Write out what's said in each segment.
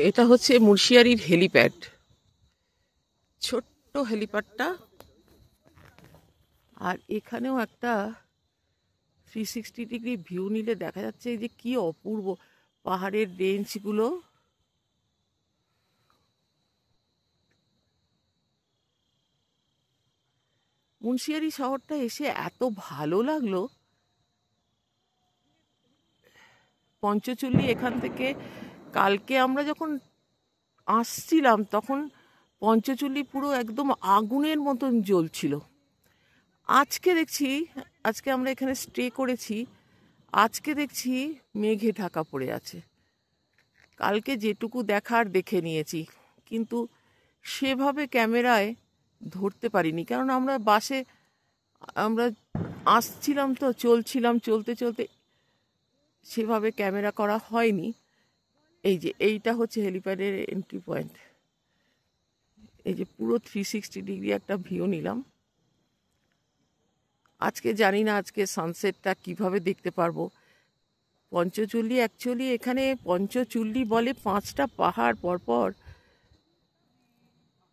এটা হচ্ছে মুর্শিয়ারির হেলিপ্যাড, ছোট্ট হেলিপ্যাডটা। আর এখানেও একটা 360 ডিগ্রি ভিউ নিলে দেখা যাচ্ছে এই যে কি অপূর্ব পাহাড়ের রেঞ্জগুলো। মুন্সিয়ারি শহরটা এসে এত ভালো লাগলো। পঞ্চচুল্লি এখান থেকে কালকে আমরা যখন আসছিলাম তখন পঞ্চচুল্লি পুরো একদম আগুনের মতন জ্বলছিল। আজকে দেখছি, আজকে আমরা এখানে স্টে করেছি, আজকে দেখছি মেঘে ঢাকা পড়ে আছে। কালকে যেটুকু দেখার দেখে নিয়েছি, কিন্তু সেভাবে ক্যামেরায় ধরতে পারিনি, কারণ আমরা বাসে আমরা আসছিলাম তো, চলছিলাম, চলতে চলতে সেভাবে ক্যামেরা করা হয়নি। এই যে এইটা হচ্ছে হেলিপ্যাডের এন্ট্রি পয়েন্ট। এই যে পুরো 360 ডিগ্রি একটা ভিউ নিলাম। আজকে জানি না আজকে সানসেটটা কিভাবে দেখতে পারবো। পঞ্চচুল্লি অ্যাকচুয়ালি এখানে পঞ্চচুল্লি বলে 5টা পাহাড় পরপর,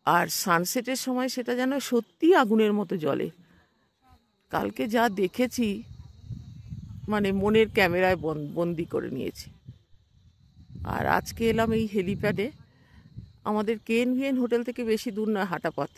আর সানসেটের সময় সেটা যেন সত্যি আগুনের মতো জ্বলে। কালকে যা দেখেছি মানে মনের ক্যামেরায় বন্দি করে নিয়েছি। আর আজকে এলাম এই হেলিপ্যাডে। আমাদের কেএনভিএন হোটেল থেকে বেশি দূর নয়, হাঁটা পথ।